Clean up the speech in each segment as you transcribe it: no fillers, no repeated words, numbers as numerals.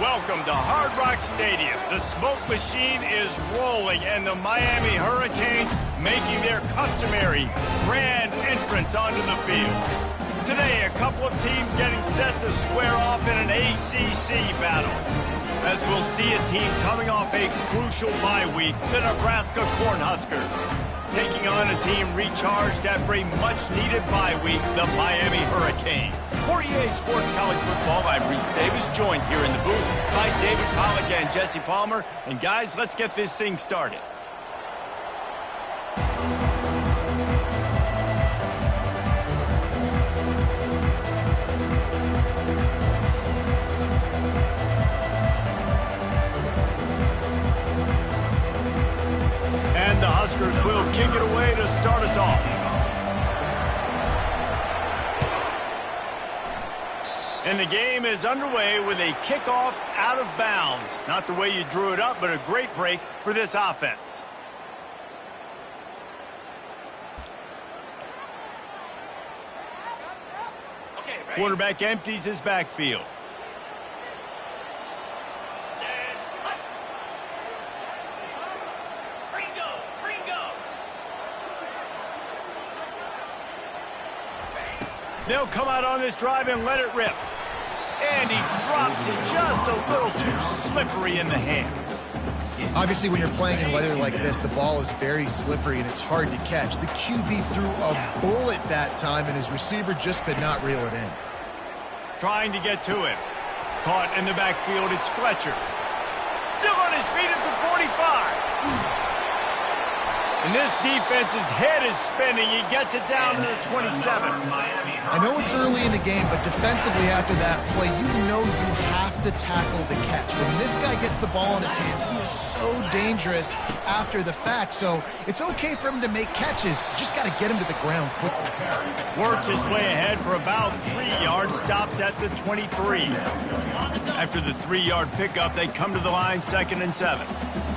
Welcome to Hard Rock Stadium. The smoke machine is rolling, and the Miami Hurricanes making their customary grand entrance onto the field. Today, a couple of teams getting set to square off in an ACC battle, as we'll see a team coming off a crucial bye week, the Nebraska Cornhuskers, taking on a team recharged after a much-needed bye week, the Miami Hurricanes. For EA Sports College Football, I'm Reese Davis, joined here in the booth by David Pollack and Jesse Palmer. And guys, let's get this thing started. And the Huskers will kick it away to start us off. And the game is underway with a kickoff out of bounds. Not the way you drew it up, but a great break for this offense. Okay, quarterback empties his backfield. They'll come out on this drive and let it rip. And he drops it just a little too slippery in the hands. Obviously, when you're playing in weather like this, the ball is very slippery and it's hard to catch. The QB threw a bullet that time, and his receiver just could not reel it in. Trying to get to him. Caught in the backfield, it's Fletcher. Still on his feet at the 45. And this defense's head is spinning. He gets it down to the 27. I know it's early in the game, but defensively after that play, you know you have to tackle the catch. When this guy gets the ball in his hands, he is so dangerous after the fact. So it's okay for him to make catches. Just got to get him to the ground quickly. Works his way ahead for about 3 yards, stopped at the 23. After the 3-yard pickup, they come to the line, 2nd and 7.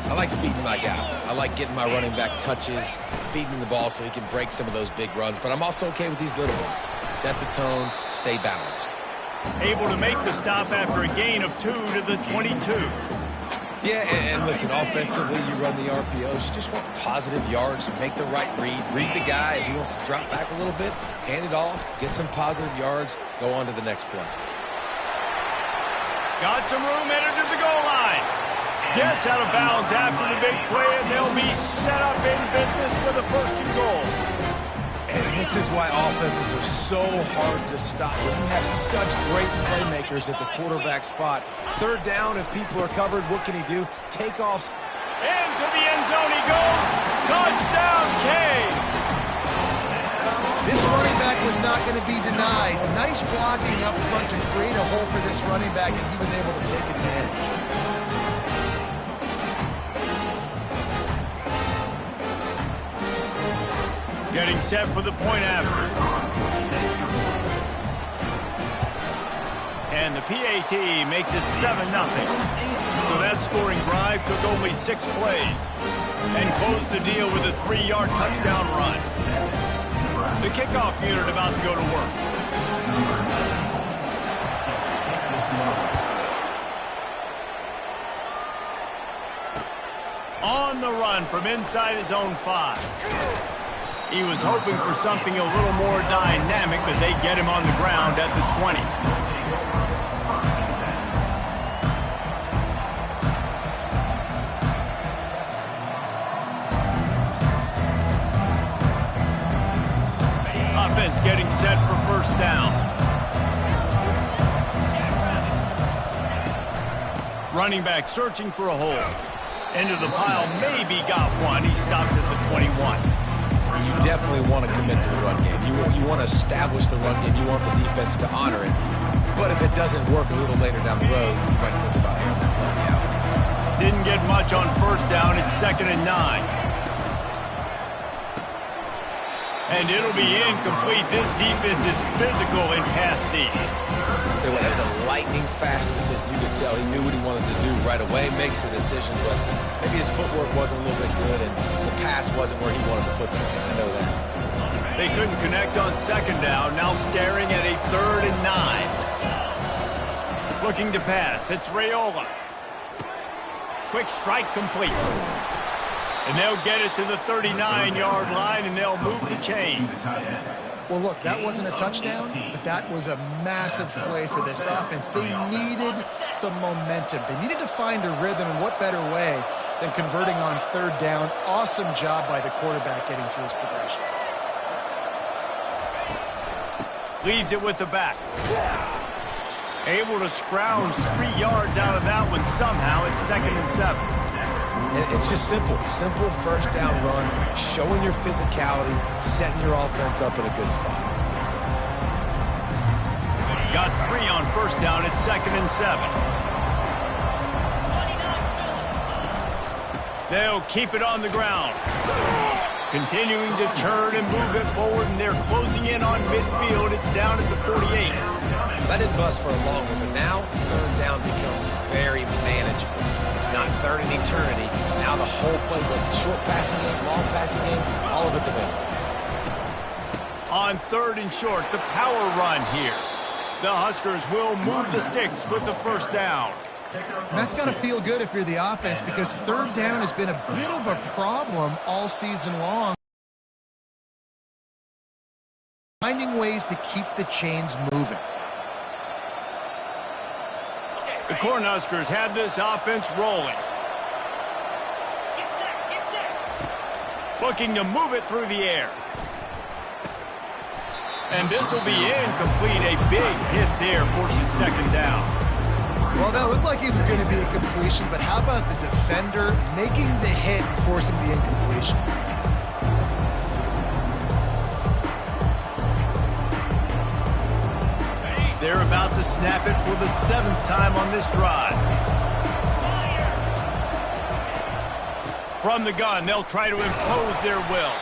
I like feeding my guy. I like getting my running back touches, feeding the ball so he can break some of those big runs. But I'm also okay with these little ones. Set the tone, stay balanced. Able to make the stop after a gain of 2 to the 22. Yeah, and listen, offensively, you run the RPOs. You just want positive yards, make the right read the guy. If he wants to drop back a little bit, hand it off, get some positive yards, go on to the next play. Got some room, entered to the goal line. Gets out of bounds after the big play, and they'll be set up in business with a 1st and goal. And this is why offenses are so hard to stop. When you have such great playmakers at the quarterback spot. 3rd down, if people are covered, what can he do? Take off. Into the end zone he goes. Touchdown, Canes. This running back was not going to be denied. Nice blocking up front to create a hole for this running back, and he was able to take advantage. Getting set for the point after. And the PAT makes it 7-0. So that scoring drive took only 6 plays and closed the deal with a 3-yard touchdown run. The kickoff unit about to go to work. On the run from inside his own 5. He was hoping for something a little more dynamic, but they get him on the ground at the 20. Offense getting set for 1st down. Running back searching for a hole. Into the pile, maybe got one. He stopped at the 21. You definitely want to commit to the run game. You want to establish the run game. You want the defense to honor it. But if it doesn't work a little later down the road, you might think about airing that puppy out. Didn't get much on 1st down. It's 2nd and 9. And it'll be incomplete. This defense is physical in pass D. Tell you what, that was a lightning fast decision. You could tell he knew what he wanted to do right away. Makes the decision, but maybe his footwork wasn't a little bit good, and the pass wasn't where he wanted to put the thing. I know that. They couldn't connect on 2nd down. Now staring at a 3rd and 9. Looking to pass. It's Raiola. Quick strike complete. And they'll get it to the 39-yard line, and they'll move the chains. Well, look, that wasn't a touchdown, but that was a massive play for this offense. They needed some momentum. They needed to find a rhythm, and what better way than converting on third down. Awesome job by the quarterback getting through his progression. Leaves it with the back. Able to scrounge 3 yards out of that one somehow. It's 2nd and 7. And it's just simple. Simple first down run, showing your physicality, setting your offense up in a good spot. Got 3 on first down. It's 2nd and 7. They'll keep it on the ground. Continuing to turn and move it forward, and they're closing in on midfield. It's down at the 48. That didn't bust for a long one, but now third down becomes very manageable. It's not third in eternity. Now the whole playbook, short passing game, long passing game, all of it's available. On 3rd and short, the power run here. The Huskers will move the sticks with the first down. And that's got to feel good if you're the offense, because third down has been a bit of a problem all season long. Finding ways to keep the chains moving. The Cornhuskers have this offense rolling. Looking to move it through the air. And this will be incomplete. A big hit there forces 2nd down. Well, that looked like it was going to be a completion, but how about the defender making the hit and forcing the incompletion? They're about to snap it for the 7th time on this drive. From the gun, they'll try to impose their will.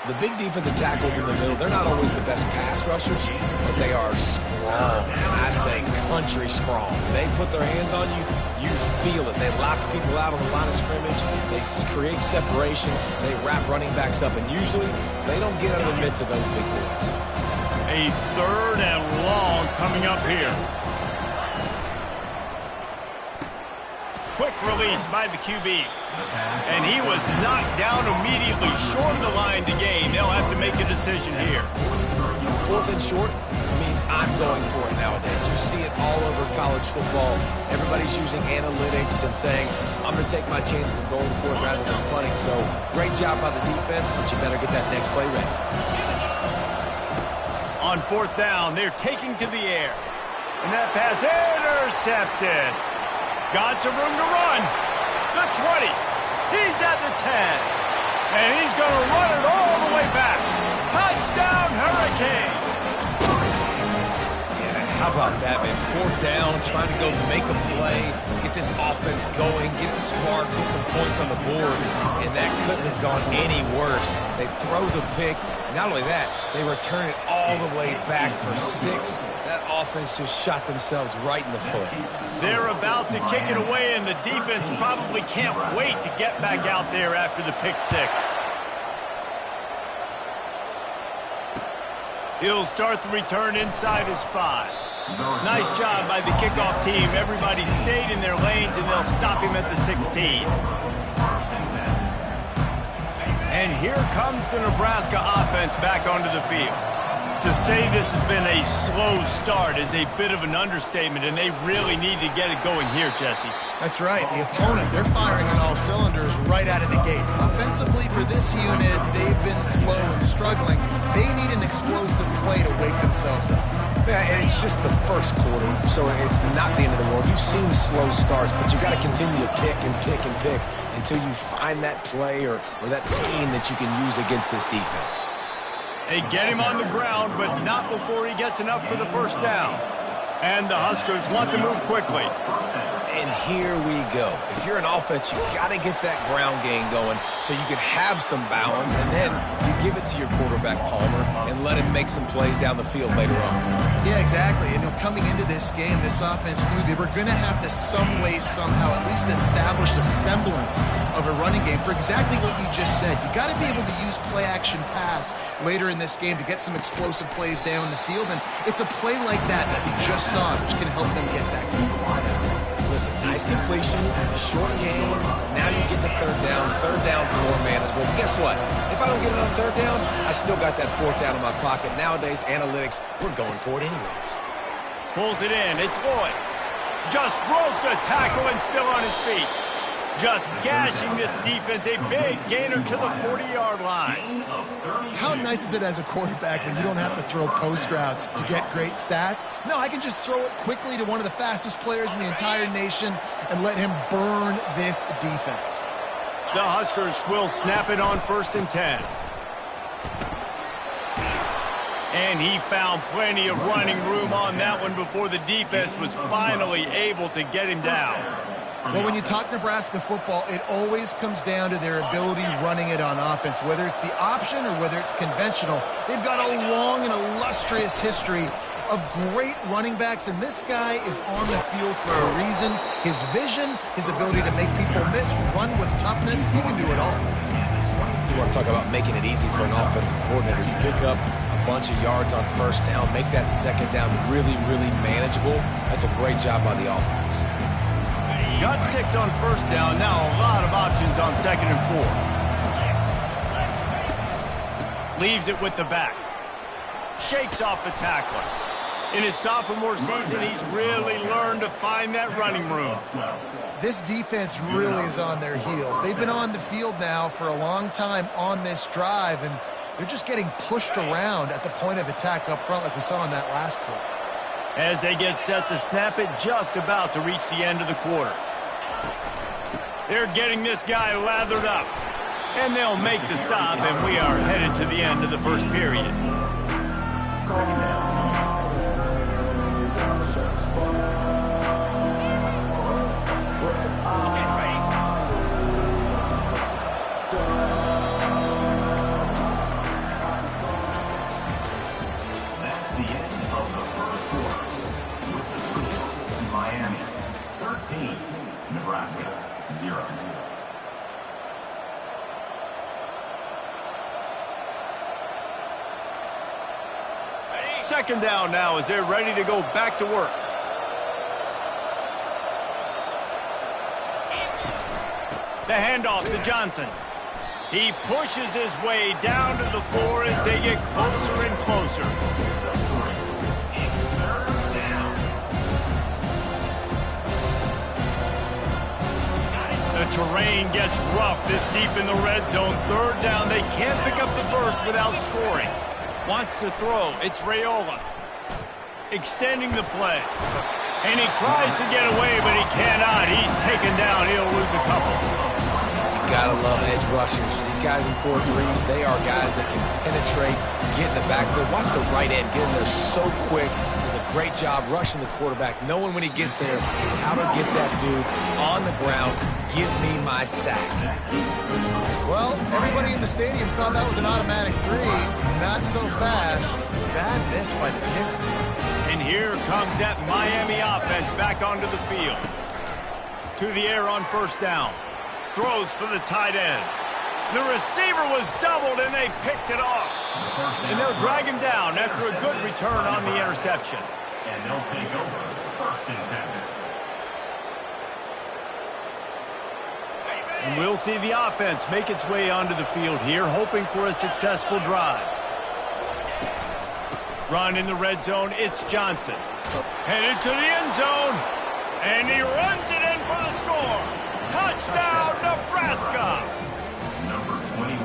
The big defensive tackles in the middle, they're not always the best pass rushers, but they are strong. And I say country strong. They put their hands on you, you feel it. They lock people out on the line of scrimmage. They create separation. They wrap running backs up, and usually they don't get out of the midst of those big boys. A 3rd and long coming up here. Quick release by the QB. And he was knocked down immediately short of the line to gain. They'll have to make a decision here. 4th and short means I'm going for it nowadays. You see it all over college football. Everybody's using analytics and saying, I'm going to take my chances of going for it rather than punting. So great job by the defense, but you better get that next play ready. On 4th down, they're taking to the air. And that pass intercepted. Got some room to run. The 20. He's at the 10. And he's going to run it all the way back. Touchdown, Hurricane. Yeah, how about that, man? 4th down, trying to go make a play, get this offense going, get it smart, get some points on the board. And that couldn't have gone any worse. They throw the pick. Not only that, they return it all the way back for 6. That offense just shot themselves right in the foot. They're about to kick it away, and the defense probably can't wait to get back out there after the pick 6. He'll start the return inside his 5. Nice job by the kickoff team. Everybody stayed in their lanes, and they'll stop him at the 16. And here comes the Nebraska offense back onto the field. To say this has been a slow start is a bit of an understatement, and they really need to get it going here, Jesse. That's right. The opponent, they're firing on all cylinders right out of the gate. Offensively, for this unit, they've been slow and struggling. They need an explosive play to wake themselves up. Yeah, and it's just the first quarter, so it's not the end of the world. You've seen slow starts, but you got to continue to pick and pick and pick until you find that play or that scheme that you can use against this defense. They get him on the ground, but not before he gets enough for the first down. And the Huskers want to move quickly. And here we go. If you're an offense, you got to get that ground game going so you can have some balance, and then you give it to your quarterback, Palmer, and let him make some plays down the field later on. Yeah, exactly. And coming into this game, this offense knew they were going to have to some way, somehow, at least establish a semblance of a running game for exactly what you just said. You got to be able to use play-action pass later in this game to get some explosive plays down the field, and it's a play like that we just saw, which can help them get that game. Listen, nice completion, short game. Now you get to third down. Third down's more manageable. But guess what? If I don't get it on third down, I still got that fourth down in my pocket. Nowadays, analytics, we're going for it anyways. Pulls it in. It's Boyd. Just broke the tackle and still on his feet. Just gashing this defense. A big gainer to the 40-yard line. How nice is it as a quarterback when you don't have to throw post routes to get great stats? No, I can just throw it quickly to one of the fastest players in the entire nation and let him burn this defense. The Huskers will snap it on 1st and 10. And he found plenty of running room on that one before the defense was finally able to get him down. Well, when you talk Nebraska football, it always comes down to their ability running it on offense, whether it's the option or whether it's conventional. They've got a long and illustrious history of great running backs, and this guy is on the field for a reason. His vision, his ability to make people miss, run with toughness, he can do it all. You want to talk about making it easy for an offensive coordinator. You pick up a bunch of yards on first down, make that second down really, really manageable. That's a great job by the offense. Got 6 on first down. Now a lot of options on 2nd and 4. Leaves it with the back. Shakes off the tackler. In his sophomore season, he's really learned to find that running room. This defense really is on their heels. They've been on the field now for a long time on this drive, and they're just getting pushed around at the point of attack up front like we saw in that last play. As they get set to snap it, just about to reach the end of the quarter. They're getting this guy lathered up. And they'll make the stop, and we are headed to the end of the first period. That's the end of the first quarter. With the score, Miami 13, Nebraska 0. Second down now as they're ready to go back to work. The handoff to Johnson. He pushes his way down to the floor as they get closer and closer. The terrain gets rough this deep in the red zone. Third down, they can't pick up the first without scoring. Wants to throw, it's Raiola. Extending the play. And he tries to get away, but he cannot. He's taken down, he'll lose a couple. You gotta love edge rushers. These guys in 4-3s, they are guys that can penetrate, get in the backfield. Watch the right end get in there so quick. Does a great job rushing the quarterback, knowing when he gets there how to get that dude on the ground. Give me my sack. Well, everybody in the stadium thought that was an automatic 3. Not so fast. Bad miss by the kicker. And here comes that Miami offense back onto the field. To the air on first down. Throws for the tight end. The receiver was doubled, and they picked it off. And they'll drag him down after a good return on the interception. And they'll take over 1st and 10. And we'll see the offense make its way onto the field here, hoping for a successful drive. Run in the red zone, it's Johnson. Headed to the end zone, and he runs it in for the score. Touchdown, Nebraska!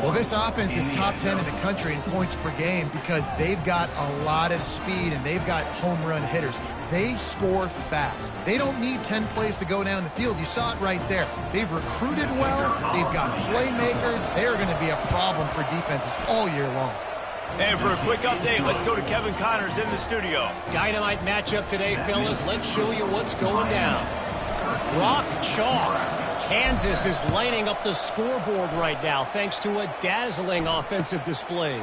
Well, this offense is top 10 in the country in points per game because they've got a lot of speed and they've got home run hitters. They score fast. They don't need 10 plays to go down the field. You saw it right there. They've recruited well. They've got playmakers. They're going to be a problem for defenses all year long. And for a quick update, let's go to Kevin Connors in the studio. Dynamite matchup today, fellas. Let's show you what's going down. Rock chalk. Kansas is lighting up the scoreboard right now thanks to a dazzling offensive display.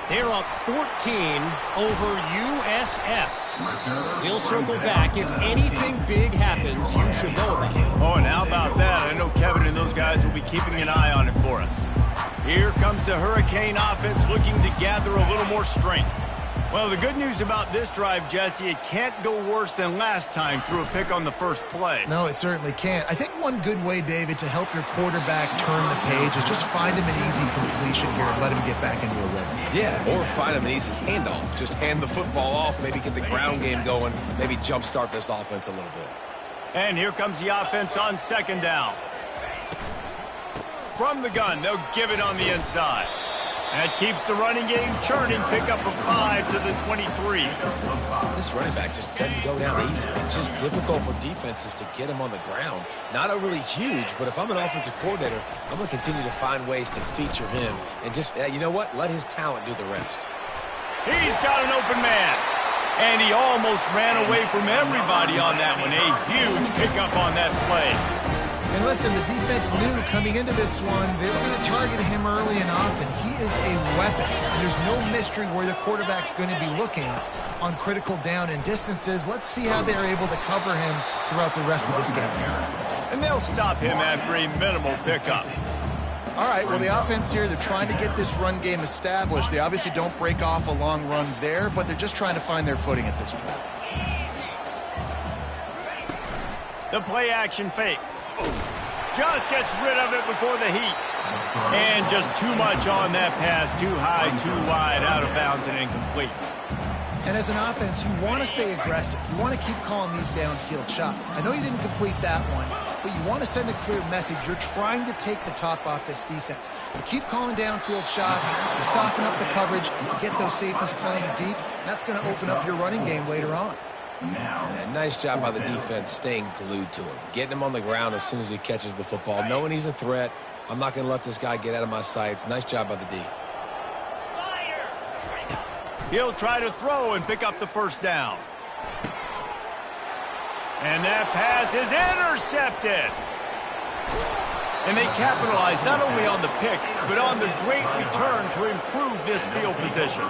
They're up 14 over USF. We'll circle back. If anything big happens, you should know about it. Oh, and how about that? I know Kevin and those guys will be keeping an eye on it for us. Here comes the Hurricane offense looking to gather a little more strength. Well, the good news about this drive, Jesse, it can't go worse than last time through a pick on the first play. No, it certainly can't. I think one good way, David, to help your quarterback turn the page is just find him an easy completion here and let him get back into a rhythm. Yeah, or find him an easy handoff. Just hand the football off, maybe get the ground game going, maybe jumpstart this offense a little bit. And here comes the offense on second down. From the gun, they'll give it on the inside. That keeps the running game churning. Pick up a 5 to the 23. This running back just doesn't go down easy. It's just difficult for defenses to get him on the ground. Not overly huge, but if I'm an offensive coordinator, I'm going to continue to find ways to feature him and just, you know what, let his talent do the rest. He's got an open man. And he almost ran away from everybody on that one. A huge pickup on that play. And listen, the defense knew coming into this one, they were going to target him early and often. He is a weapon, and there's no mystery where the quarterback's going to be looking on critical down and distances. Let's see how they're able to cover him throughout the rest of this game. And they'll stop him after a minimal pickup. All right, well, the offense here, they're trying to get this run game established. They obviously don't break off a long run there, but they're just trying to find their footing at this point. The play action fake. Just gets rid of it before the heat. And just too much on that pass. Too high, too wide, out of bounds, and incomplete. And as an offense, you want to stay aggressive. You want to keep calling these downfield shots. I know you didn't complete that one, but you want to send a clear message. You're trying to take the top off this defense. You keep calling downfield shots, you soften up the coverage, you get those safeties playing deep, and that's going to open up your running game later on. Yeah, nice job by the defense staying glued to him. Getting him on the ground as soon as he catches the football. Knowing he's a threat, I'm not going to let this guy get out of my sights. Nice job by the D. He'll try to throw and pick up the first down. And that pass is intercepted. And they capitalize not only on the pick, but on the great return to improve this field position.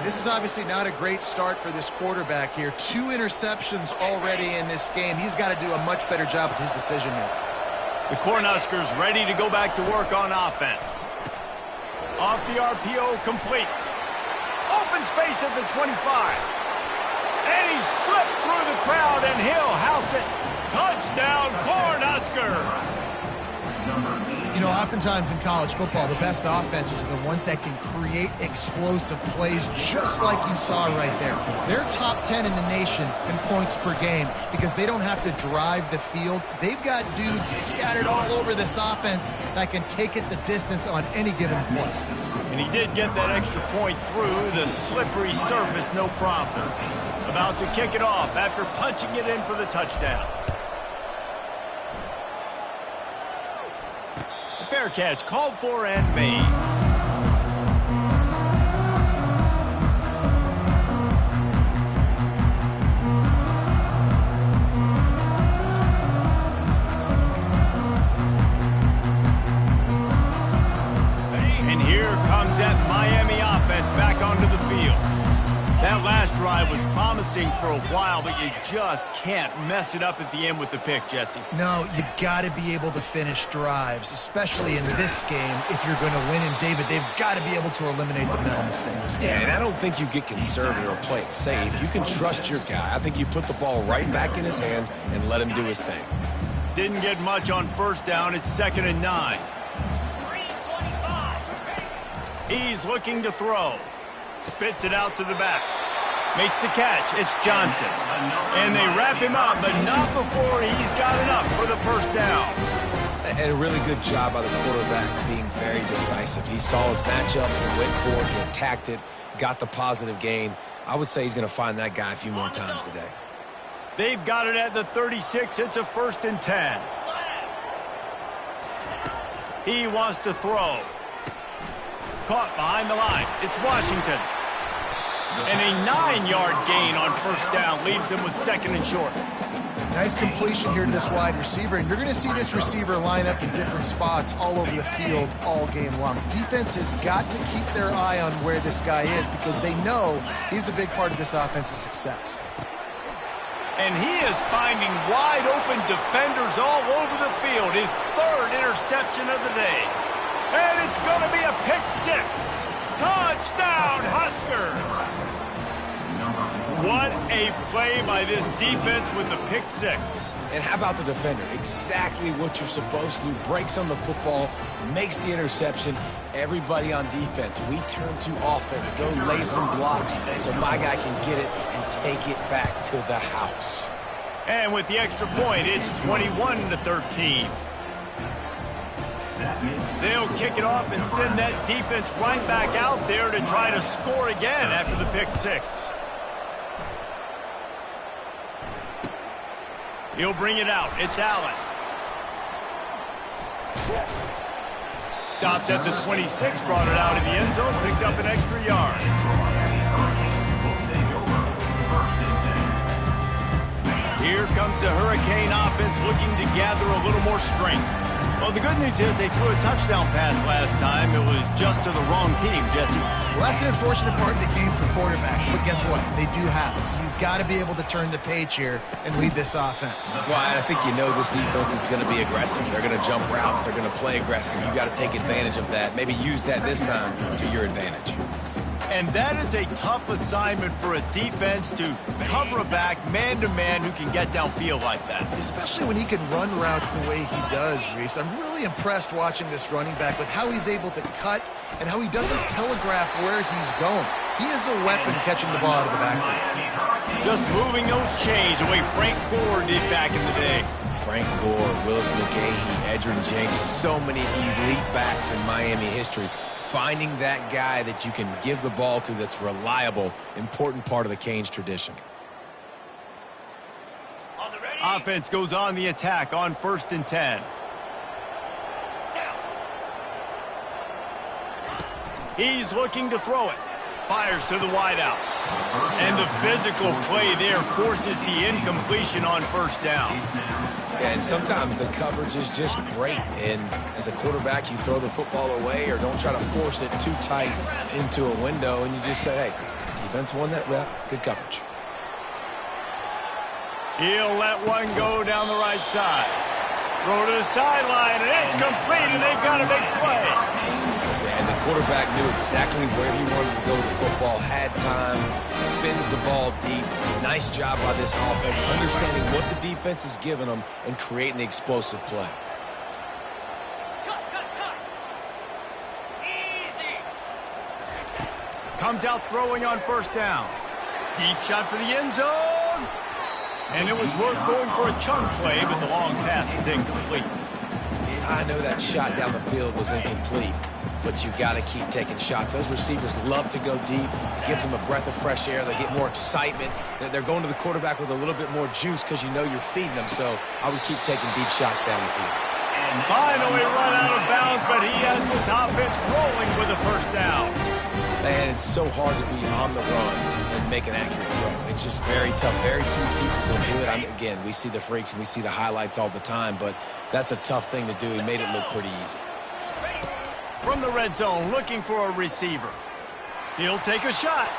This is obviously not a great start for this quarterback here. 2 interceptions already in this game. He's got to do a much better job with his decision making. The Cornhuskers ready to go back to work on offense. Off the RPO, complete. Open space at the 25. And he slipped through the crowd, and he'll house it. Touchdown, Cornhuskers! You know, oftentimes in college football, the best offenses are the ones that can create explosive plays, just like you saw right there. They're top 10 in the nation in points per game because they don't have to drive the field. They've got dudes scattered all over this offense that can take it the distance on any given play. And he did get that extra point through the slippery surface, no problem. About to kick it off after punching it in for the touchdown. A fair catch called for and made. And here comes that Miami offense back onto the field. That last drive was promising for a while, but you just can't mess it up at the end with the pick, Jesse. No, you got to be able to finish drives, especially in this game if you're going to win. And, David, they've got to be able to eliminate the mental mistakes. Yeah, and I don't think you get conservative or play it safe. You can trust your guy. I think you put the ball right back in his hands and let him do his thing. Didn't get much on first down. It's 2nd and 9. He's looking to throw. Spits it out to the back. Makes the catch. It's Johnson. And they wrap him up, but not before he's got enough for the first down. And a really good job by the quarterback being very decisive. He saw his matchup, he went for it, he attacked it, got the positive gain. I would say he's going to find that guy a few more times today. They've got it at the 36. It's a 1st and 10. He wants to throw. Caught behind the line. It's Washington. And a 9-yard gain on first down leaves him with 2nd and short. Nice completion here to this wide receiver, and you're going to see this receiver line up in different spots all over the field all game long. Defense has got to keep their eye on where this guy is because they know he's a big part of this offense's success. And he is finding wide open defenders all over the field. His third interception of the day. And it's going to be a pick six. Touchdown, Husker! What a play by this defense with the pick six. And how about the defender? Exactly what you're supposed to do. Breaks on the football, makes the interception. Everybody on defense, we turn to offense. Go lay some blocks so my guy can get it and take it back to the house. And with the extra point, it's 21-13. They'll kick it off and send that defense right back out there to try to score again after the pick six. He'll bring it out. It's Allen. Stopped at the 26, brought it out of the end zone, picked up an extra yard. Here comes the Hurricane offense looking to gather a little more strength. Well, the good news is they threw a touchdown pass last time. It was just to the wrong team, Jesse. Well, that's an unfortunate part of the game for quarterbacks, but guess what? They do have it. So you've got to be able to turn the page here and lead this offense. Well, I think you know this defense is going to be aggressive. They're going to jump routes. They're going to play aggressive. You've got to take advantage of that. Maybe use that this time to your advantage. And that is a tough assignment for a defense to cover a back man-to-man who can get downfield like that. Especially when he can run routes the way he does, Reese. I'm really impressed watching this running back with how he's able to cut and how he doesn't telegraph where he's going. He is a weapon catching the ball out of the backfield. Just moving those chains the way Frank Gore did back in the day. Frank Gore, Willis McGahee, Edgerrin James, so many elite backs in Miami history. Finding that guy that you can give the ball to that's reliable, important part of the Canes tradition. Offense goes on the attack on 1st and 10. He's looking to throw it. Fires to the wideout. And the physical play there forces the incompletion on 1st down. And sometimes the coverage is just great. And as a quarterback, you throw the football away or don't try to force it too tight into a window. And you just say, hey, defense won that rep. Good coverage. He'll let one go down the right side. Throw to the sideline, and it's complete, and they've got a big play. And the quarterback knew exactly where he wanted to go with the football, had time, spins the ball deep. Nice job by this offense, understanding what the defense is giving them and creating the explosive play. Easy. Comes out throwing on 1st down. Deep shot for the end zone. And it was worth going for a chunk play, but the long pass is incomplete. I know that shot down the field was incomplete, but you got to keep taking shots. Those receivers love to go deep. It gives them a breath of fresh air. They get more excitement. They're going to the quarterback with a little bit more juice because you know you're feeding them. So I would keep taking deep shots down the field. And finally run out of bounds, but he has this offense rolling with a 1st down. Man, it's so hard to be on the run and make an accurate throw. It's just very tough. Very few people will do it. Again, we see the freaks and we see the highlights all the time, but that's a tough thing to do. He made it look pretty easy. From the red zone, looking for a receiver. He'll take a shot.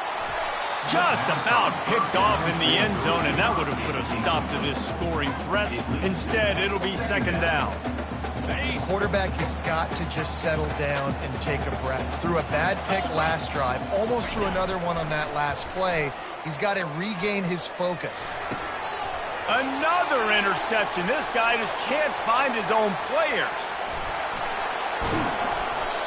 Just about picked off in the end zone, and that would have put a stop to this scoring threat. Instead, it'll be 2nd down. The quarterback has got to just settle down and take a breath. Threw a bad pick last drive, almost threw another one on that last play. He's got to regain his focus. Another interception. This guy just can't find his own players.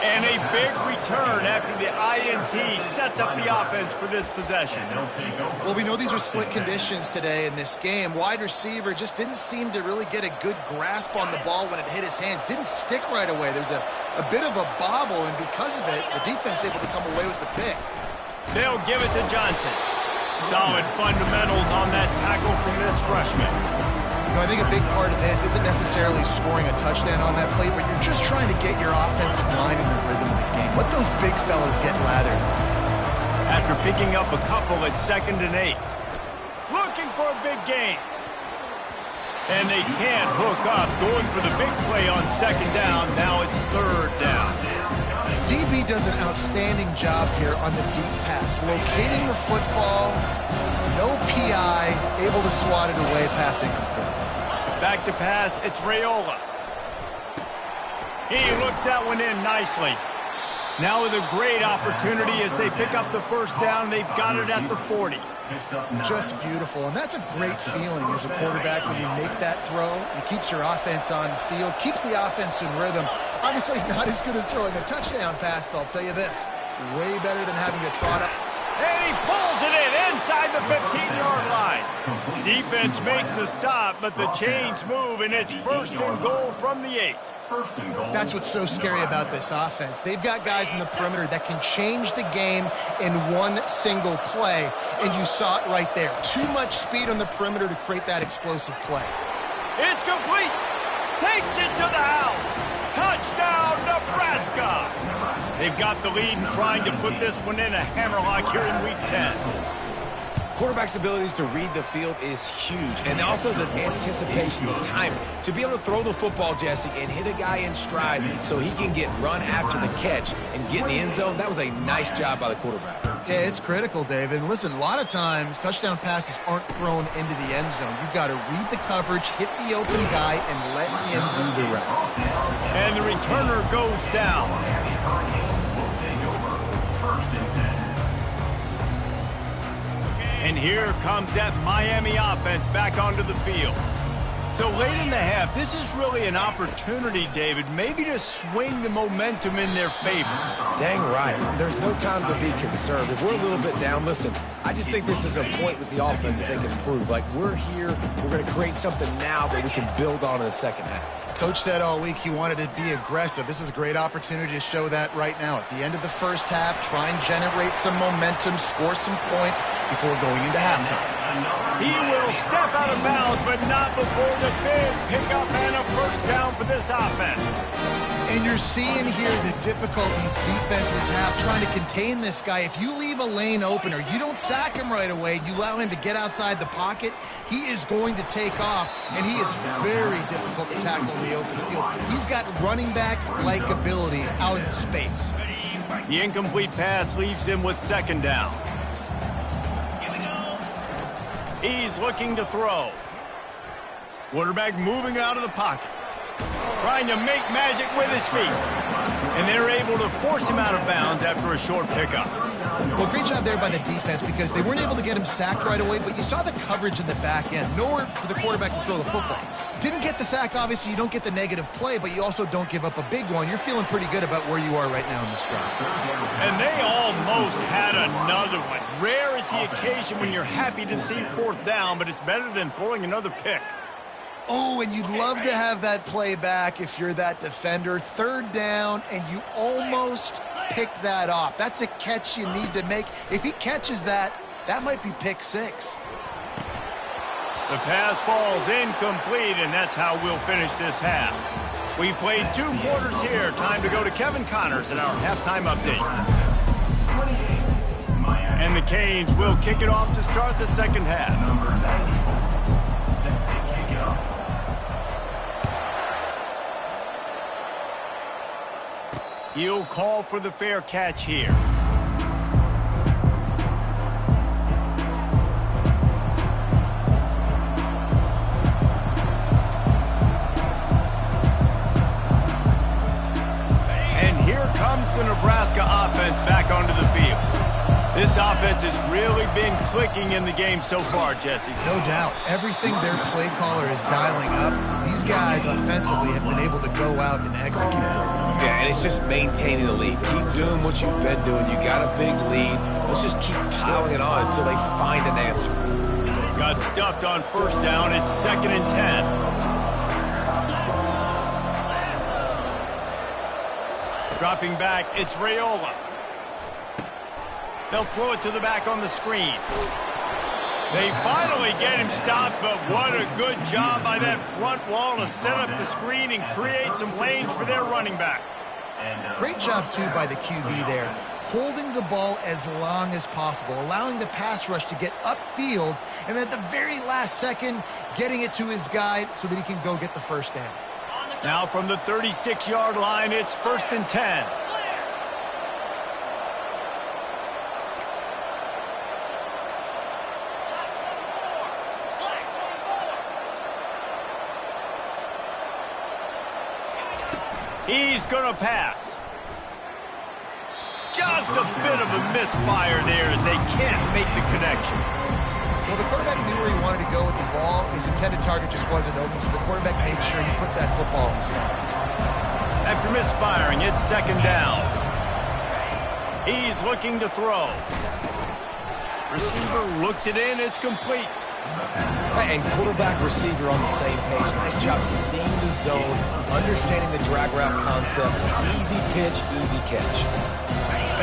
And a big return after the INT sets up the offense for this possession. Well, we know these are slick conditions today in this game. Wide receiver just didn't seem to really get a good grasp on the ball when it hit his hands. Didn't stick right away. There's a bit of a bobble, and because of it, the defense able to come away with the pick. They'll give it to Johnson. Solid fundamentals on that tackle from this freshman. You know, I think a big part of this isn't necessarily scoring a touchdown on that play, but you're just trying to get your offensive line in the rhythm of the game. Let those big fellas get lathered. After picking up a couple at 2nd and 8. Looking for a big gain. And they can't hook up, going for the big play on second down. Now it's third down. DB does an outstanding job here on the deep pass, locating the football, no PI, able to swat it away, pass incomplete. Back to pass, it's Raiola. He looks that one in nicely. Now with a great opportunity as they pick up the first down, they've got it at the 40. Just beautiful, and that's a great feeling as a quarterback when you make that throw. It keeps your offense on the field, keeps the offense in rhythm. Obviously not as good as throwing a touchdown pass, but I'll tell you this, way better than having to trot up. And he pulls it in inside the 15-yard line. Defense makes a stop, but the chains move, and it's first and goal from the 8. That's what's so scary about this offense. They've got guys in the perimeter that can change the game in one single play, and you saw it right there. Too much speed on the perimeter to create that explosive play. It's complete. Takes it to the house. Touchdown, Nebraska. They've got the lead and trying to put this one in a hammerlock here in Week 10. Quarterback's abilities to read the field is huge, and also the anticipation, the timing. To be able to throw the football, Jesse, and hit a guy in stride so he can get run after the catch and get in the end zone, that was a nice job by the quarterback. Yeah, it's critical, David. And listen, a lot of times touchdown passes aren't thrown into the end zone. You've got to read the coverage, hit the open guy, and let him do the rest. And the returner goes down. And here comes that Miami offense back onto the field. So late in the half, this is really an opportunity, David, maybe to swing the momentum in their favor. Dang right. There's no time to be conservative. We're a little bit down. Listen, I just think this is a point with the offense that they can prove. Like, we're here, we're going to create something now that we can build on in the second half. Coach said all week he wanted to be aggressive. This is a great opportunity to show that right now. At the end of the first half, try and generate some momentum, score some points before going into halftime. He will step out of bounds, but not before the big pickup and a first down for this offense. And you're seeing here the difficulties defenses have trying to contain this guy. If you leave a lane open or you don't sack him right away, you allow him to get outside the pocket, he is going to take off, and he is very difficult to tackle in the open field. He's got running back-like ability out in space. The incomplete pass leaves him with second down. He's looking to throw. Quarterback moving out of the pocket. Trying to make magic with his feet. And they're able to force him out of bounds after a short pickup. Well, great job there by the defense because they weren't able to get him sacked right away, but you saw the coverage in the back end. Nowhere for the quarterback to throw the football. Didn't get the sack, obviously. You don't get the negative play, but you also don't give up a big one. You're feeling pretty good about where you are right now in this drive. And they almost had another one. Rare is the occasion when you're happy to see fourth down, but it's better than throwing another pick. Oh, and you'd love to have that play back if you're that defender. Third down, and you almost pick that off. That's a catch you need to make. If he catches that, that might be pick six. The pass falls incomplete, and that's how we'll finish this half. We've played 2 quarters here. Time to go to Kevin Connors in our halftime update. And the Canes will kick it off to start the second half. Number 90, set to kick it off. He'll call for the fair catch here. And here comes the Nebraska offense back onto the field. This offense has really been clicking in the game so far, Jesse. No doubt. Everything their play caller is dialing up, these guys offensively have been able to go out and execute. Yeah, and it's just maintaining the lead. Keep doing what you've been doing. You got a big lead. Let's just keep piling it on until they find an answer. Got stuffed on first down. It's 2nd and 10. Dropping back, it's Raiola. They'll throw it to the back on the screen. They finally get him stopped, but what a good job by that front wall to set up the screen and create some lanes for their running back. Great job, too, by the QB there. holding the ball as long as possible, allowing the pass rush to get upfield, and at the very last second, getting it to his guy so that he can go get the first down. Now from the 36-yard line, it's 1st and 10. He's going to pass. Just a bit of a misfire there as they can't make the connection. Well, the quarterback knew where he wanted to go with the ball. His intended target just wasn't open, so the quarterback made sure he put that football in the stands. After misfiring, it's 2nd down. He's looking to throw. Receiver looks it in. It's complete. And quarterback receiver on the same page. Nice job seeing the zone, understanding the drag route concept. Easy pitch, easy catch.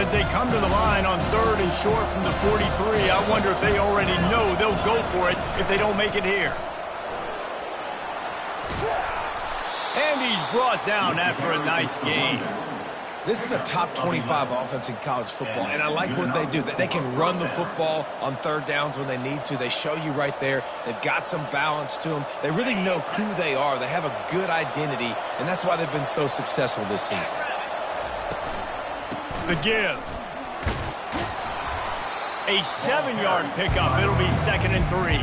As they come to the line on 3rd and short from the 43, I wonder if they already know they'll go for it if they don't make it here. And he's brought down after a nice gain. This is a top 25 offense in college football, and I like what they do. They can run the football on 3rd downs when they need to. They show you right there. They've got some balance to them. They really know who they are. They have a good identity, and that's why they've been so successful this season. The give. A 7-yard pickup. It'll be 2nd and 3.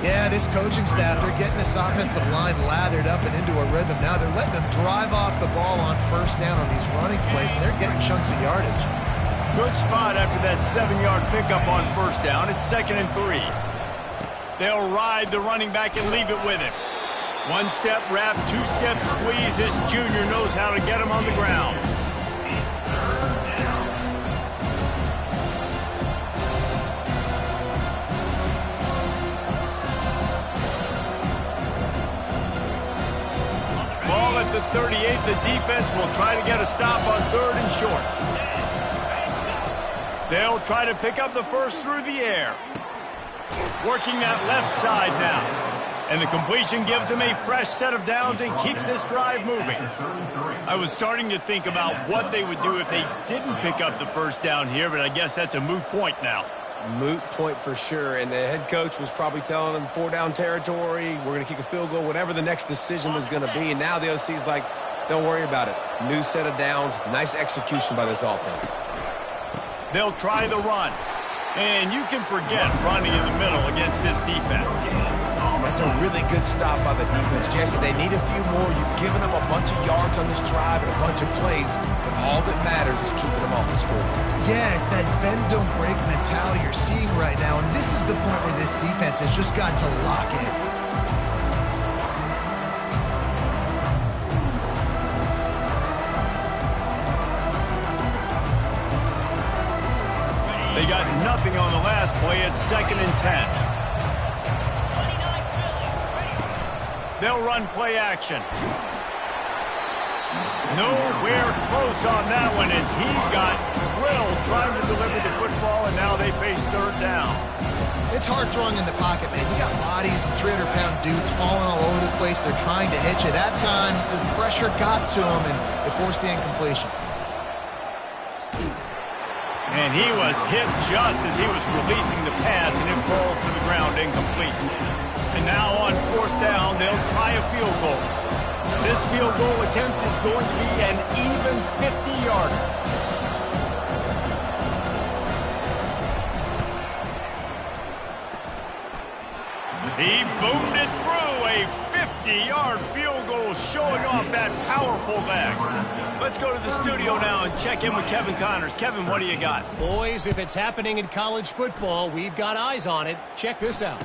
Yeah, this coaching staff, they're getting this offensive line lathered up and into a rhythm. Now they're letting them drive off the ball on 1st down on these running plays, and they're getting chunks of yardage. Good spot after that 7-yard pickup on 1st down. It's 2nd and 3. They'll ride the running back and leave it with him. 1-step wrap, 2-step squeeze. This junior knows how to get him on the ground. At the 38, the defense will try to get a stop on 3rd and short. They'll try to pick up the first through the air. Working that left side now. And the completion gives them a fresh set of downs and keeps this drive moving. I was starting to think about what they would do if they didn't pick up the first down here, but I guess that's a moot point now. Moot point for sure, and the head coach was probably telling them 4-down territory, we're going to kick a field goal, whatever the next decision was going to be, and now the OC's like, don't worry about it. New set of downs, nice execution by this offense. They'll try the run, and you can forget running in the middle against this defense. That's a really good stop by the defense, Jesse. They need a few more. You've given up a bunch of yards on this drive and a bunch of plays, but all that matters is keeping them off the scoreboard. Yeah, it's that bend, don't break mentality you're seeing right now, and this is the point where this defense has just got to lock in. They got nothing on the last play. It's 2nd and 10. They'll run play action. Nowhere close on that one as he got drilled trying to deliver the football, and now they face 3rd down. It's hard throwing in the pocket, man. You got bodies and 300-pound dudes falling all over the place. They're trying to hit you. That time, the pressure got to him, and it forced the incompletion. And he was hit just as he was releasing the pass, and it falls to the ground incomplete. And now on 4th down, they'll try a field goal. This field goal attempt is going to be an even 50-yarder. He boomed it through. A 50-yard field goal showing off that powerful leg. Let's go to the studio now and check in with Kevin Connors. Kevin, what do you got? Boys, if it's happening in college football, we've got eyes on it. Check this out.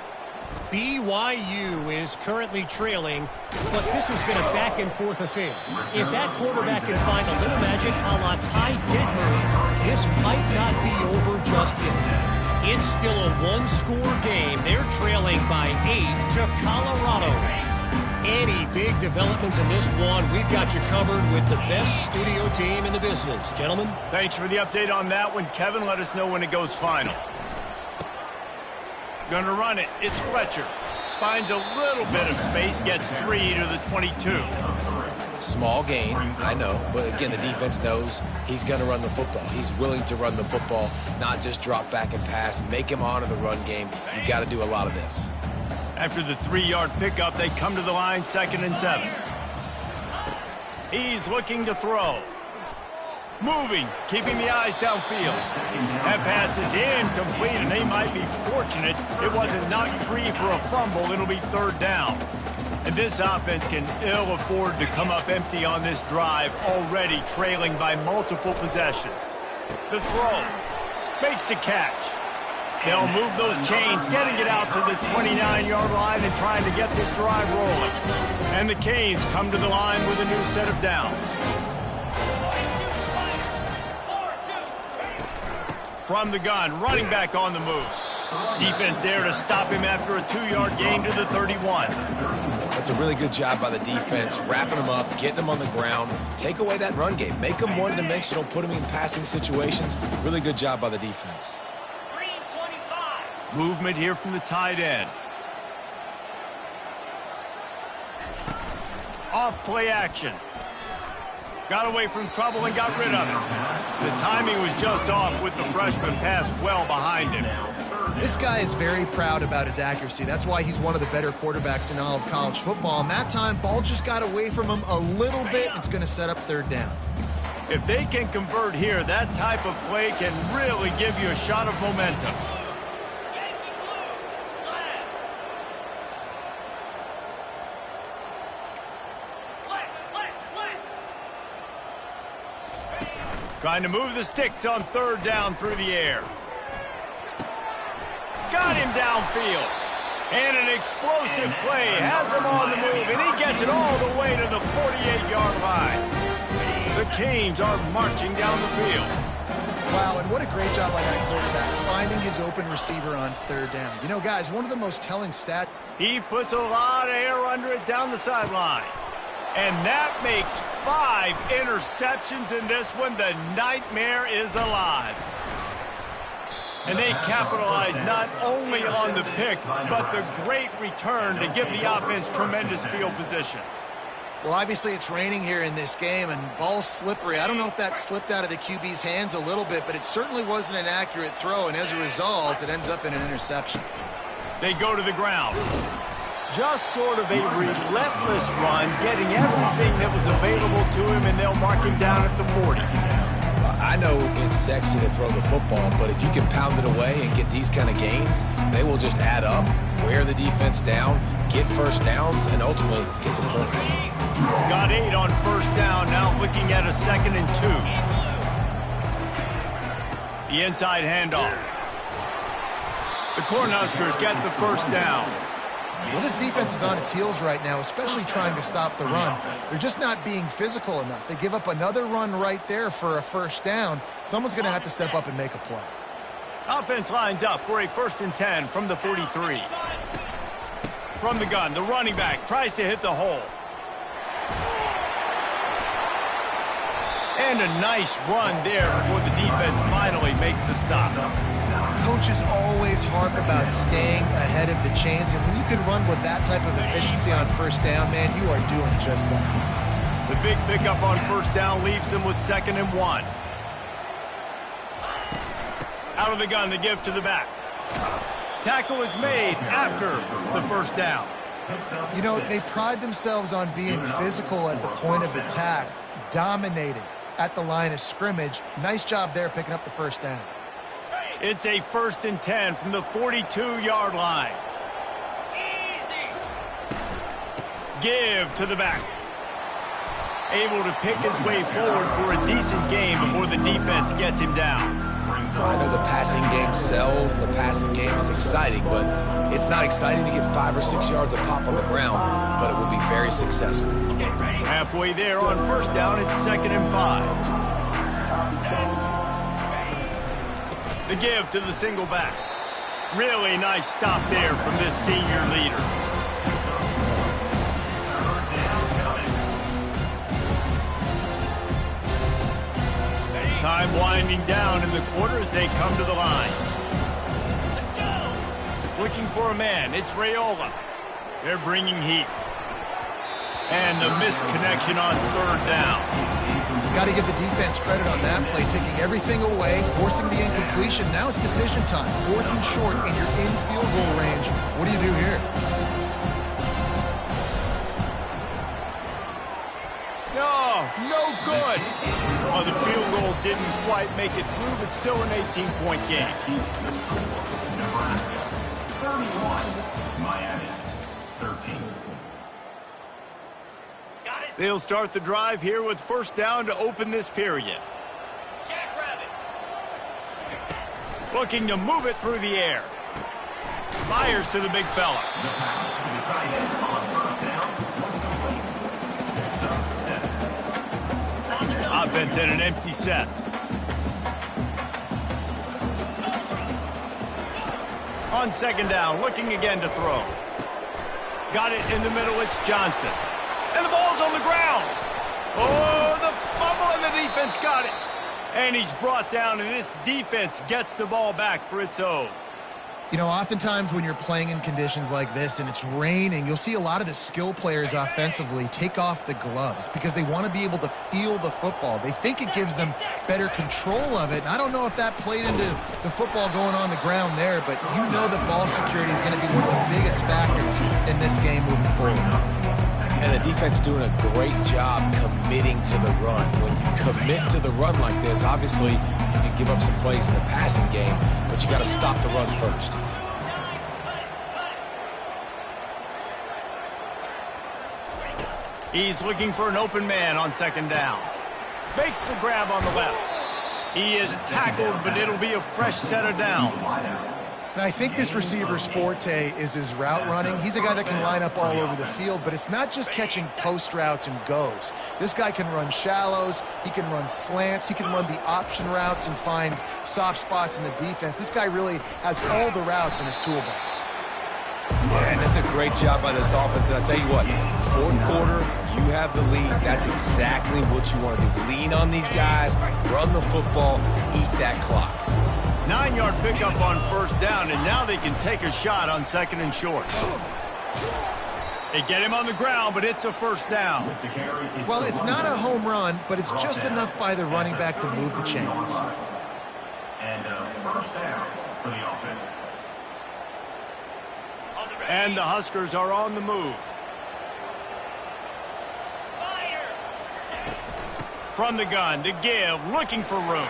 BYU is currently trailing, but this has been a back-and-forth affair. If that quarterback can find a little magic a la Ty Detmer, this might not be over just yet. It's still a one-score game. They're trailing by 8 to Colorado. Any big developments in this one, we've got you covered with the best studio team in the business. Gentlemen? Thanks for the update on that one. Kevin, let us know when it goes final. Going to run it. It's Fletcher. Finds a little bit of space, gets 3 to the 22. Small gain, I know, but again, the defense knows he's going to run the football. He's willing to run the football, not just drop back and pass, make him honor the run game. You got to do a lot of this. After the 3-yard pickup, they come to the line, 2nd and 7. He's looking to throw. Moving, keeping the eyes downfield. That pass is incomplete, and they might be fortunate it wasn't knocked free for a fumble. It'll be 3rd down. And this offense can ill afford to come up empty on this drive, already trailing by multiple possessions. The throw makes the catch. They'll move those chains, getting it out to the 29-yard line and trying to get this drive rolling. And the Canes come to the line with a new set of downs. From the gun, running back on the move. Defense there to stop him after a 2-yard gain to the 31. That's a really good job by the defense, wrapping him up, getting him on the ground, take away that run game, make him one-dimensional, put him in passing situations. Really good job by the defense. Movement here from the tight end. Off play action. Got away from trouble and got rid of it. The timing was just off with the freshman pass well behind him. This guy is very proud about his accuracy. That's why he's one of the better quarterbacks in all of college football. And that time, ball just got away from him a little bit. It's going to set up 3rd down. If they can convert here, that type of play can really give you a shot of momentum. Trying to move the sticks on 3rd down through the air. Got him downfield. And an explosive play has him on the move, and he gets it all the way to the 48-yard line. The Canes are marching down the field. Wow, and what a great job by that quarterback, finding his open receiver on 3rd down. You know, guys, one of the most telling stats. He puts a lot of air under it down the sideline. And that makes 5 interceptions in this one. The nightmare is alive. And they capitalize not only on the pick, but the great return to give the offense tremendous field position. Well, obviously it's raining here in this game, and ball's slippery. I don't know if that slipped out of the QB's hands a little bit, but it certainly wasn't an accurate throw, and as a result, it ends up in an interception. They go to the ground. Just sort of a relentless run, getting everything that was available to him, and they'll mark him down at the 40. I know it's sexy to throw the football, but if you can pound it away and get these kind of gains, they will just add up, wear the defense down, get 1st downs, and ultimately get some points. Got 8 on 1st down, now looking at a 2nd and 2. The inside handoff. The Cornhuskers get the 1st down. Well, this defense is on its heels right now, especially trying to stop the run. They're just not being physical enough. They give up another run right there for a 1st down. Someone's going to have to step up and make a play. Offense lines up for a 1st and 10 from the 43. From the gun, the running back tries to hit the hole. And a nice run there before the defense finally makes the stop. Coaches always harp about staying ahead of the chains, and when you can run with that type of efficiency on 1st down, man, you are doing just that. The big pickup on 1st down leaves them with 2nd and 1. Out of the gun, the give to the back. Tackle is made after the 1st down. You know, they pride themselves on being physical at the point of attack, dominating at the line of scrimmage. Nice job there picking up the 1st down. It's a 1st and 10 from the 42-yard line. Give to the back. Able to pick his way forward for a decent game before the defense gets him down. I know the passing game sells, and the passing game is exciting, but it's not exciting to get 5 or 6 yards of pop on the ground, but it will be very successful. Halfway there on 1st down, it's 2nd and 5. The give to the single back. Really nice stop there from this senior leader. Time winding down in the quarter as they come to the line. Looking for a man, it's Raiola. They're bringing heat. And the missed connection on third down. Got to give the defense credit on that play, taking everything away, forcing the incompletion. Now it's decision time. 4th and short, and you're in field goal range. What do you do here? No good. Well, the field goal didn't quite make it through, but still an 18-point game. Nebraska 31, Miami 13. They'll start the drive here with first down to open this period. Looking to move it through the air. Fires to the big fella. The pass to the tight end on first down was complete. Offense in an empty set. On second down, looking again to throw. Got it in the middle, it's Johnson. And the ball's on the ground. Oh, the fumble, and the defense got it. And he's brought down, and this defense gets the ball back for its own. You know, oftentimes when you're playing in conditions like this and it's raining, you'll see a lot of the skill players offensively take off the gloves because they want to be able to feel the football. They think it gives them better control of it. And I don't know if that played into the football going on the ground there, but you know that ball security is going to be one of the biggest factors in this game moving forward. And the defense doing a great job committing to the run. When you commit to the run like this, obviously you can give up some plays in the passing game, but you got to stop the run first. He's looking for an open man on second down. Makes the grab on the left. He is tackled, but it'll be a fresh set of downs. And I think this receiver's forte is his route running. He's a guy that can line up all over the field, but it's not just catching post routes and goes. This guy can run shallows, he can run slants, he can run the option routes and find soft spots in the defense. This guy really has all the routes in his toolbox. Yeah, and that's a great job by this offense. And I'll tell you what, 4th quarter, you have the lead. That's exactly what you want to do. Lean on these guys, run the football, eat that clock. 9-yard pickup on first down, and now they can take a shot on second and short. They get him on the ground, but it's a first down. Well, it's not a home run, but it's just enough by the running back to move the chains. And first down for the offense. And the Huskers are on the move. From the gun to give, looking for room.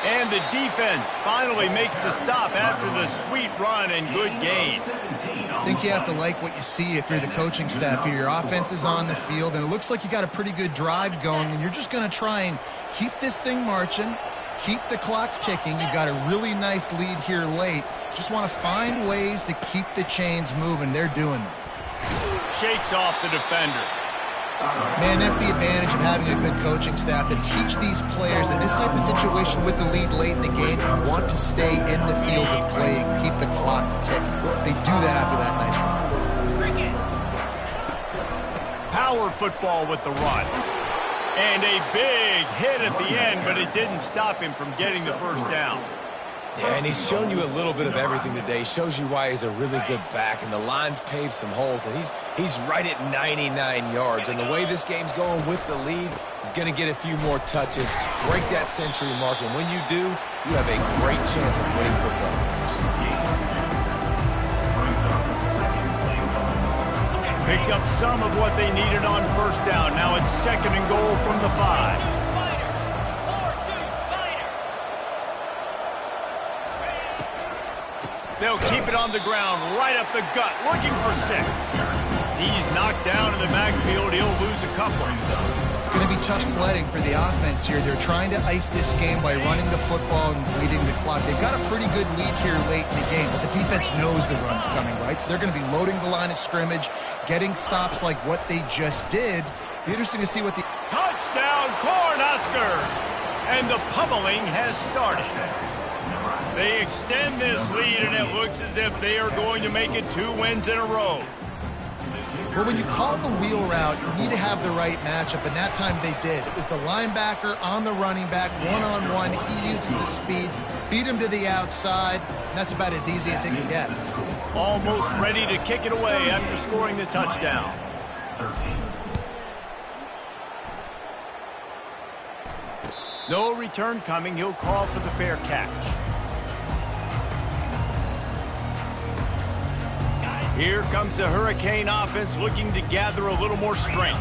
And the defense finally makes the stop after the sweet run and good gain. I think you have to like what you see if you're the coaching staff here. Your offense is on the field, and it looks like you got a pretty good drive going, and you're just going to try and keep this thing marching, keep the clock ticking. You've got a really nice lead here late. Just want to find ways to keep the chains moving. They're doing that. Shakes off the defender. Man, that's the advantage of having a good coaching staff to teach these players in this type of situation with the lead late in the game. You want to stay in the field of play and keep the clock ticking. They do that after that nice run. Power football with the run. And a big hit at the end, but it didn't stop him from getting the first down. Yeah, and he's shown you a little bit of everything today. He shows you why he's a really good back, and the line's paved some holes, and he's right at 99 yards. And the way this game's going with the lead, he's going to get a few more touches, break that century mark, and when you do, you have a great chance of winning football games. Picked up some of what they needed on first down. Now it's second and goal from the 5. They'll keep it on the ground, right up the gut, looking for 6. He's knocked down in the backfield. He'll lose a couple. It's going to be tough sledding for the offense here. They're trying to ice this game by running the football and bleeding the clock. They've got a pretty good lead here late in the game, but the defense knows the run's coming, right? So they're going to be loading the line of scrimmage, getting stops like what they just did. Be interesting to see what the... Touchdown, Cornhuskers! And the pummeling has started. They extend this lead, and it looks as if they are going to make it 2 wins in a row. Well, when you call the wheel route, you need to have the right matchup, and that time they did. It was the linebacker on the running back, one-on-one. He uses his speed, beat him to the outside, and that's about as easy as it can get. Almost ready to kick it away after scoring the touchdown. 13. No return coming. He'll call for the fair catch. Here comes the Hurricane offense looking to gather a little more strength.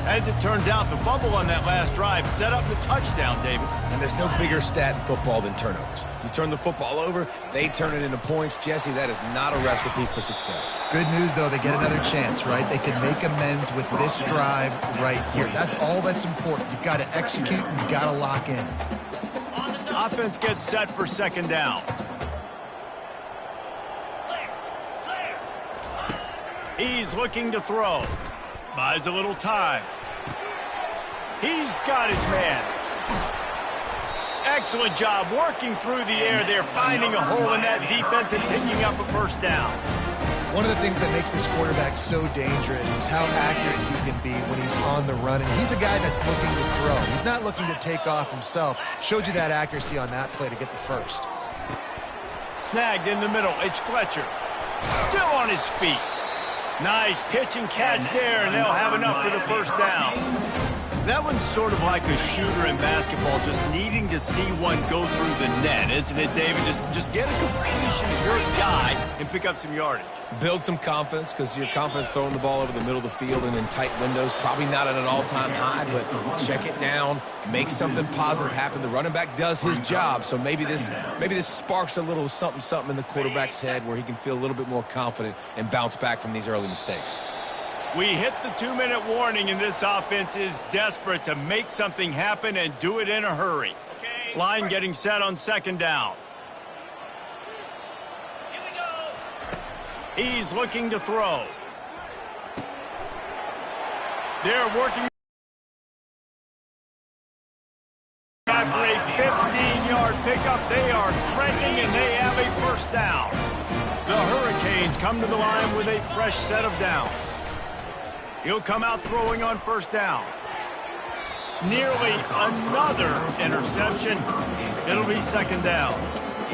As it turns out, the fumble on that last drive set up the touchdown, David. And there's no bigger stat in football than turnovers. You turn the football over, they turn it into points. Jesse, that is not a recipe for success. Good news, though, they get another chance, right? They can make amends with this drive right here. That's all that's important. You've got to execute and you've got to lock in. Offense gets set for second down. He's looking to throw. Buys a little time. He's got his man. Excellent job working through the air there, finding a hole in that defense and picking up a first down. One of the things that makes this quarterback so dangerous is how accurate he can be when he's on the run. And he's a guy that's looking to throw. He's not looking to take off himself. Showed you that accuracy on that play to get the first. Snagged in the middle. It's Fletcher. Still on his feet. Nice pitch and catch there, and they'll have enough for the first down. That one's sort of like a shooter in basketball, just needing to see one go through the net, isn't it, David? Just get a completion to your guy and pick up some yardage. Build some confidence, because your confidence throwing the ball over the middle of the field and in tight windows, probably not at an all-time high, but check it down, make something positive happen. The running back does his job, so maybe this sparks a little something in the quarterback's head where he can feel a little bit more confident and bounce back from these early mistakes. We hit the 2-minute warning, and this offense is desperate to make something happen and do it in a hurry. Okay. Line getting set on second down. Here we go. He's looking to throw. They're working after a 15-yard pickup. They are threatening, and they have a first down. The Hurricanes come to the line with a fresh set of downs. He'll come out throwing on first down. Nearly another interception. It'll be second down.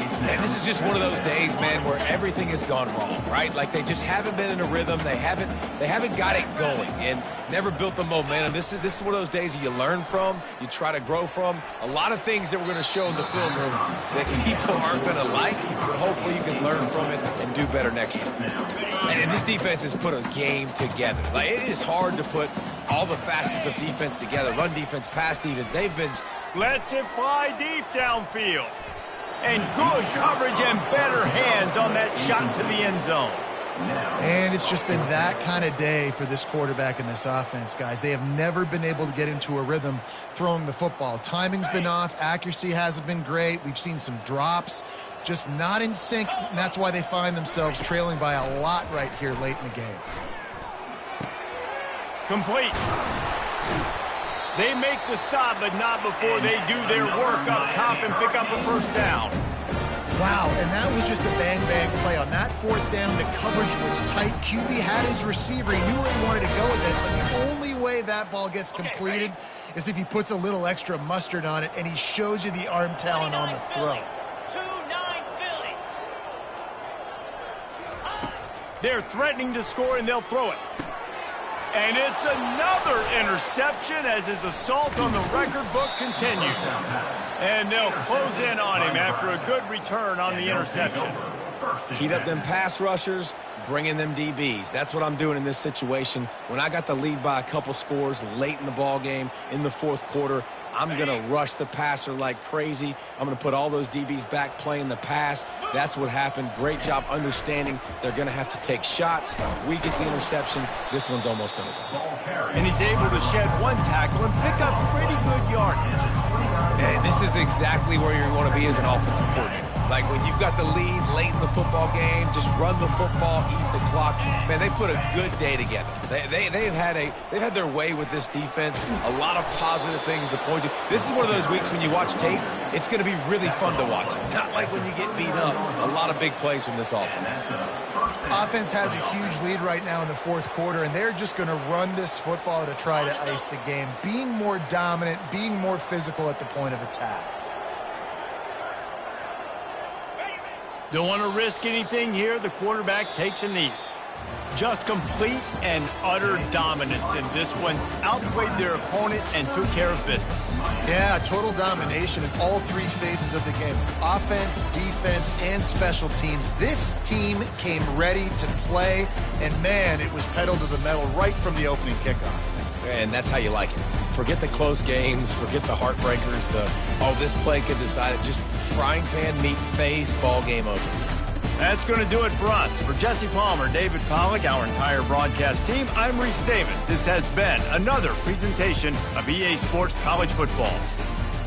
And this is just one of those days, man, where everything has gone wrong, right? Like they just haven't been in a rhythm. They haven't got it going and never built the momentum. This is one of those days that you learn from, you try to grow from. A lot of things that we're going to show in the film room that people aren't going to like, but hopefully you can learn from it and do better next time. And this defense has put a game together. Like, it is hard to put all the facets of defense together. Run defense, pass defense, they've been... Lets it fly deep downfield. And good coverage and better hands on that shot to the end zone. And it's just been that kind of day for this quarterback and this offense, guys. They have never been able to get into a rhythm throwing the football. Timing's been off. Accuracy hasn't been great. We've seen some drops. Just not in sync, and that's why they find themselves trailing by a lot right here late in the game. Complete. They make the stop, but not before they do their work up top and pick up a first down. Wow, and that was just a bang-bang play. On that fourth down, the coverage was tight. QB had his receiver. He knew where he wanted to go with it, but the only way that ball gets completed is if he puts a little extra mustard on it, and he shows you the arm talent on the throw. They're threatening to score, and they'll throw it. And it's another interception as his assault on the record book continues. And they'll close in on him after a good return on the interception. Heat up them pass rushers, bring in them DBs. That's what I'm doing in this situation. When I got the lead by a couple scores late in the ball game, in the fourth quarter, I'm going to rush the passer like crazy. I'm going to put all those DBs back playing the pass. That's what happened. Great job understanding they're going to have to take shots. We get the interception. This one's almost over. And he's able to shed one tackle and pick up pretty good yardage. And this is exactly where you want to be as an offensive coordinator. Like when you've got the lead late in the football game, just run the football, eat the clock. Man, they put a good day together. They've had their way with this defense. A lot of positive things to point to. This is one of those weeks when you watch tape, it's going to be really fun to watch. Not like when you get beat up. A lot of big plays from this offense. Offense has a huge lead right now in the fourth quarter, and they're just going to run this football to try to ice the game, being more dominant, being more physical at the point of attack. Don't want to risk anything here. The quarterback takes a knee. Just complete and utter dominance in this one. Outplayed their opponent and took care of business. Yeah, total domination in all three phases of the game. Offense, defense, and special teams. This team came ready to play, and man, it was pedal to the metal right from the opening kickoff. And that's how you like it. Forget the close games, forget the heartbreakers, this play could decide it. Just frying pan, meat face, ball game over. That's going to do it for us. For Jesse Palmer, David Pollack, our entire broadcast team, I'm Reese Davis. This has been another presentation of EA Sports College Football.